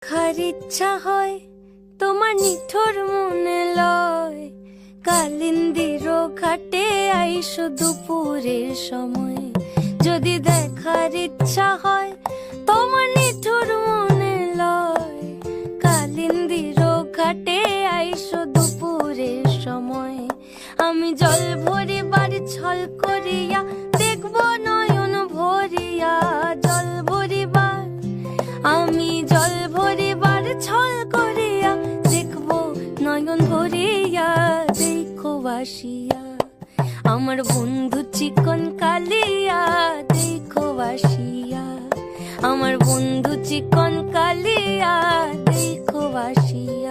খার ইচ্ছা হয় তোমার নিঠোর মনে লয়, কালিন্দির ঘাটে আইসো দুপুরের সময়। যদি দেখার ইচ্ছা হয় তোমার নিঠোর মনে লয়, কালিন্দির ঘাটে আইসো দুপুরের সময়। আমি জল ভরিবার ছল করিয়া দেখব নয়ন ভরিয়া, জল ভরিবার আমি জল ভরিবার ছল করিয়া দেখব নয়ন ভরিয়া। দেখো বাসিয়া আমার বন্ধু চিকন কালিয়া, দেখো বাসিয়া আমার বন্ধু চিকন কালিয়া, দেখো বাসিয়া।